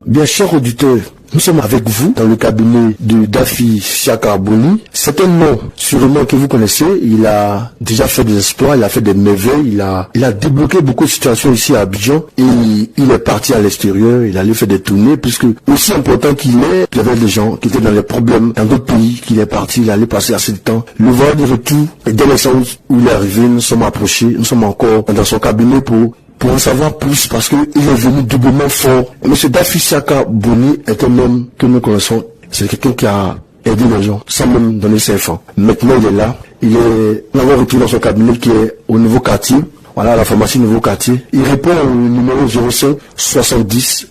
Bien, chers auditeurs, nous sommes avec vous dans le cabinet de Daffy Siaka Boni. C'est un nom sûrement que vous connaissez. Il a déjà fait des exploits, il a fait des merveilles, il a débloqué beaucoup de situations ici à Abidjan et il est parti à l'extérieur, il allait faire des tournées puisque aussi important qu'il est, il y avait des gens qui étaient dans les problèmes dans d'autres pays, qu'il est parti, il allait passer assez de temps. Le voir de retour et dès l'instant où il est arrivé, nous sommes approchés, nous sommes encore dans son cabinet pour en savoir plus parce qu'il est venu doublement fort. Monsieur Daffy Siaka Boni est un homme que nous connaissons. C'est quelqu'un qui a aidé les gens sans même donner ses fonds. Maintenant, il est là. Nous avons retourné dans son cabinet qui est au Nouveau Quartier. Voilà, la pharmacie Nouveau Quartier. Il répond au numéro 05 70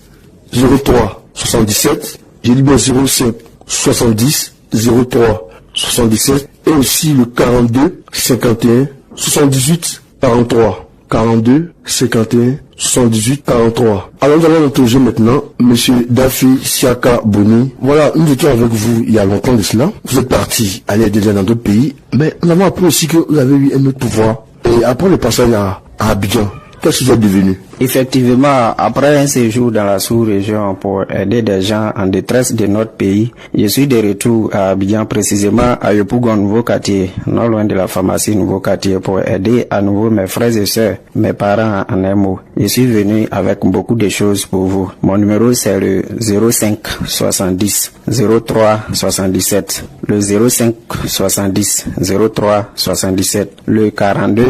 03 77. J'ai dit bien 05 70 03 77. Et aussi le 42 51 78 43. 42 51 78 43. Alors nous allons interroger maintenant Monsieur Daffy Siaka Boni. Voilà, nous étions avec vous il y a longtemps de cela. Vous êtes parti aller aider dans d'autres pays, mais nous avons appris aussi que vous avez eu un autre pouvoir. Et après le passage à Abidjan, qu'est-ce que vous êtes devenu? Effectivement, après un séjour dans la sous-région pour aider des gens en détresse de notre pays, je suis de retour à Abidjan, précisément à Yopougon Nouveau Quartier, non loin de la pharmacie Nouveau Quartier, pour aider à nouveau mes frères et sœurs, mes parents en un mot. Je suis venu avec beaucoup de choses pour vous. Mon numéro c'est le 05 70 03 77, le 05 70 03 77, le 42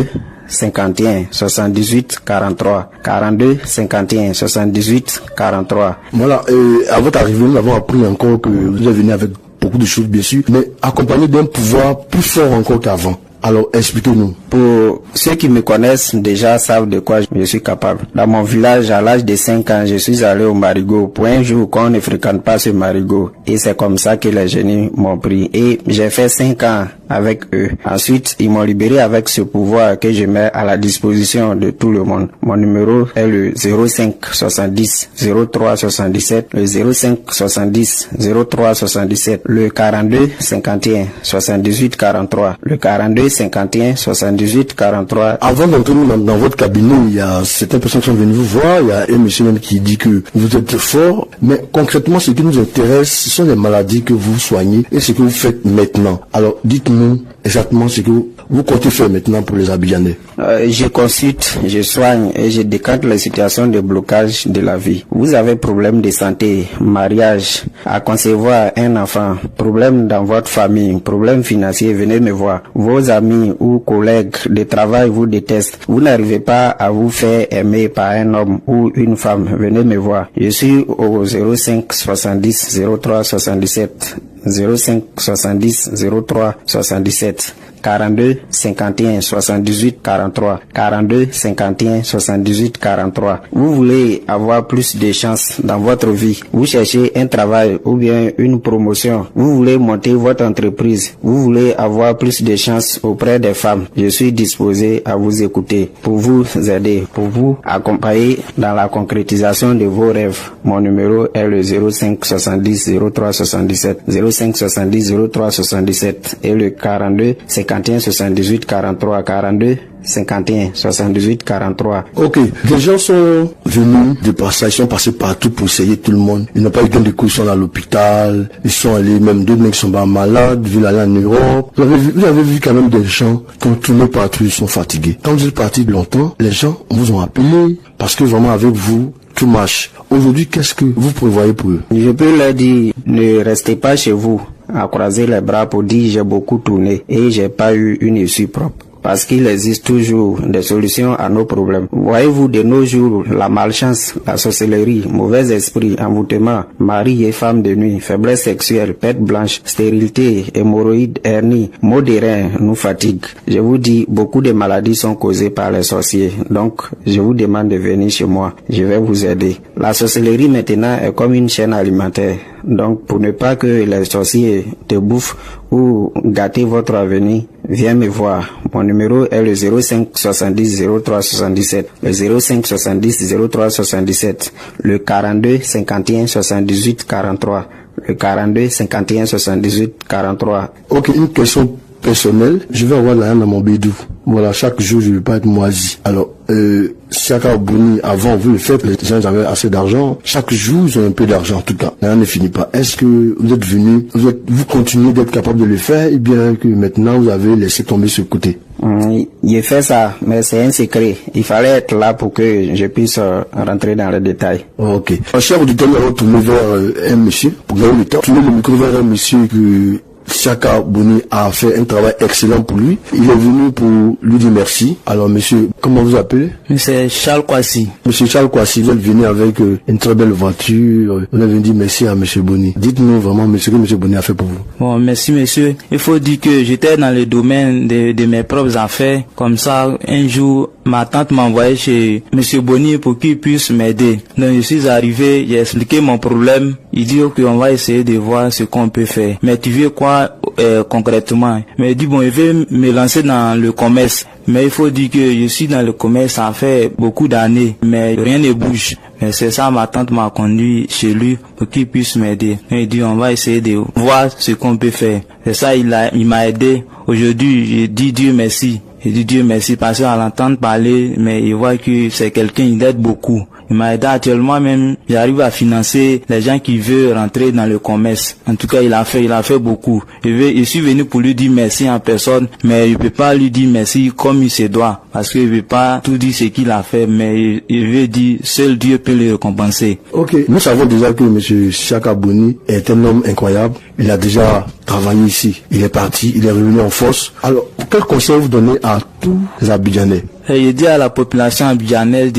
51 78 43, 42 51 78 43. Voilà, à votre arrivée, nous avons appris encore que vous êtes venu avec beaucoup de choses, bien sûr, mais accompagné d'un pouvoir plus fort encore qu'avant. Alors, expliquez-nous. Pour ceux qui me connaissent déjà savent de quoi je suis capable. Dans mon village, à l'âge de 5 ans, je suis allé au marigot pour un jour qu'on ne fréquente pas ce marigot. Et c'est comme ça que les génies m'ont pris. Et j'ai fait 5 ans avec eux. Ensuite, ils m'ont libéré avec ce pouvoir que je mets à la disposition de tout le monde. Mon numéro est le 05 70 03 77, le 05 70 03 77, le 42 51 78 43, le 42 51 78 43. Avant d'entrer dans votre cabinet, il y a certaines personnes qui sont venues vous voir, il y a un monsieur même qui dit que vous êtes fort, mais concrètement, ce qui nous intéresse, ce sont les maladies que vous soignez et ce que vous faites maintenant. Alors, dites-nous exactement ce que vous comptez faire maintenant pour les Abidjanais. Je consulte, je soigne et je décante les situations de blocage de la vie. Vous avez problème de santé, mariage, à concevoir un enfant, problème dans votre famille, problème financier, venez me voir. Vos amis ou collègues de travail vous détestent. Vous n'arrivez pas à vous faire aimer par un homme ou une femme, venez me voir. Je suis au 05 70 03 77, 05 70 03 77. 42 51 78 43, 42 51 78 43. Vous voulez avoir plus de chance dans votre vie, vous cherchez un travail ou bien une promotion, vous voulez monter votre entreprise, vous voulez avoir plus de chance auprès des femmes, je suis disposé à vous écouter, pour vous aider, pour vous accompagner dans la concrétisation de vos rêves. Mon numéro est le 05 70 03 77, 05 70 03 77 et le 42 51 78 43, 42 51 78 43. Ok, des gens sont venus de passage, ils sont passés partout pour essayer tout le monde. Ils n'ont pas eu gain de cause, ils sont à l'hôpital, ils sont allés, même d'autres mecs qui sont pas malades, vu aller en Europe. Vous avez vu quand même des gens qui ont tourné partout, ils sont fatigués. Quand vous êtes parti de longtemps, les gens vous ont appelé parce que vraiment avec vous, tout marche. Aujourd'hui, qu'est-ce que vous prévoyez pour eux? Je peux leur dire, ne restez pas chez vous à croiser les bras pour dire j'ai beaucoup tourné et j'ai pas eu une issue propre. Parce qu'il existe toujours des solutions à nos problèmes. Voyez-vous, de nos jours, la malchance, la sorcellerie, mauvais esprit, envoûtement, mari et femme de nuit, faiblesse sexuelle, perte blanche, stérilité, hémorroïdes, hernie, maux de rein nous fatiguent. Je vous dis, beaucoup de maladies sont causées par les sorciers. Donc, je vous demande de venir chez moi. Je vais vous aider. La sorcellerie maintenant est comme une chaîne alimentaire. Donc, pour ne pas que les sorciers te bouffent ou gâter votre avenir, viens me voir. Mon numéro est le 05 70 03 77, le 05 70 03 77, le 42 51 78 43, le 42 51 78 43. Ok, une question personnel, je vais avoir l'argent dans mon bédou. Voilà, chaque jour, je ne vais pas être moisi. Alors, Siaka Boni, avant, vous le faites, les gens avaient assez d'argent. Chaque jour, ils ont un peu d'argent, en tout cas. Rien ne finit pas. Est-ce que vous êtes venu, vous continuez d'être capable de le faire, et bien que maintenant, vous avez laissé tomber ce côté? J'ai fait ça, mais c'est un secret. Il fallait être là pour que je puisse rentrer dans les détails. Ok. Cher auditeur, nous allons tourner vers un monsieur, pour gagner le temps. Tourner le micro vers un monsieur que Siaka Boni a fait un travail excellent pour lui. Il est venu pour lui dire merci. Alors, monsieur, comment vous appelez? Monsieur Charles Kwasi. Monsieur Charles Kwasi, vous êtes venu avec une très belle voiture. Vous avez dit merci à monsieur Boni. Dites-nous vraiment, monsieur, ce que monsieur Boni a fait pour vous. Bon, merci, monsieur. Il faut dire que j'étais dans le domaine de mes propres affaires. Comme ça, un jour, ma tante m'a envoyé chez monsieur Boni pour qu'il puisse m'aider. Donc, je suis arrivé, j'ai expliqué mon problème. Il dit qu'on va essayer de voir ce qu'on peut faire. Mais tu veux quoi concrètement? Mais il dit bon, je vais me lancer dans le commerce. Mais il faut dire que je suis dans le commerce, ça fait beaucoup d'années, mais rien ne bouge. Mais c'est ça, ma tante m'a conduit chez lui pour qu'il puisse m'aider. Il dit on va essayer de voir ce qu'on peut faire. C'est ça, il m'a aidé. Aujourd'hui, j'ai dit Dieu merci. J'ai dit Dieu merci parce qu'à l'entendre parler, mais il voit que c'est quelqu'un, il aide beaucoup. Il m'a aidé actuellement même, j'arrive à financer les gens qui veulent rentrer dans le commerce. En tout cas, il a fait beaucoup. Je suis venu pour lui dire merci en personne, mais je peux pas lui dire merci comme il se doit, parce que je veux pas tout dire ce qu'il a fait, mais je veux dire, seul Dieu peut le récompenser. Ok, nous savons déjà que monsieur Siaka Boni est un homme incroyable. Il a déjà travaillé ici. Il est parti, il est revenu en force. Alors, quel conseil vous donnez à tous les Abidjanais? Il dit à la population abidjanaise,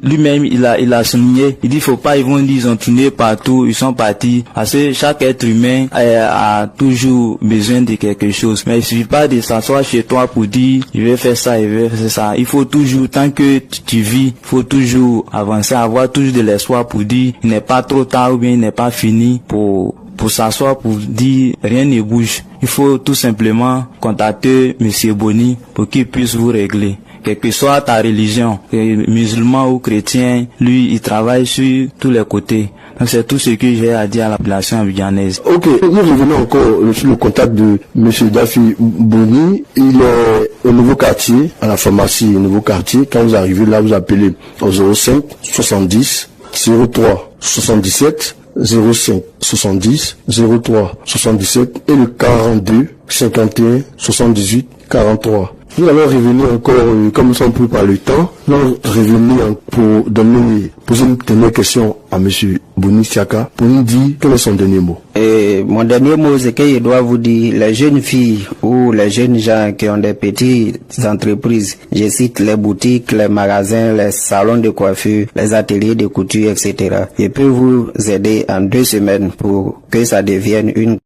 lui-même il a souligné, il dit faut pas, ils vont dire ils ont tourné partout, ils sont partis, parce que chaque être humain a toujours besoin de quelque chose. Mais il suffit pas de s'asseoir chez toi pour dire je vais faire ça, je vais faire ça. Il faut toujours, tant que tu vis, il faut toujours avancer, avoir toujours de l'espoir pour dire il n'est pas trop tard ou bien il n'est pas fini pour s'asseoir, pour dire rien ne bouge. Il faut tout simplement contacter monsieur Boni pour qu'il puisse vous régler. Quelle que soit ta religion, musulman ou chrétien, lui, il travaille sur tous les côtés. Donc c'est tout ce que j'ai à dire à la population abidjanaise. Ok, nous revenons encore sur le contact de M. Daffy Boni. Il est au nouveau quartier, à la pharmacie nouveau quartier. Quand vous arrivez là, vous appelez au 05 70 03 77 05 70 03 77 et le 42 51 78 43. Nous allons revenir encore, comme nous sommes pris par le temps, nous allons revenir pour poser une dernière question à M. Boni Siaka pour nous dire quel est son dernier mot. Mon dernier mot, c'est que je dois vous dire, les jeunes filles ou les jeunes gens qui ont des petites entreprises, je cite les boutiques, les magasins, les salons de coiffure, les ateliers de couture, etc. Je peux vous aider en 2 semaines pour que ça devienne une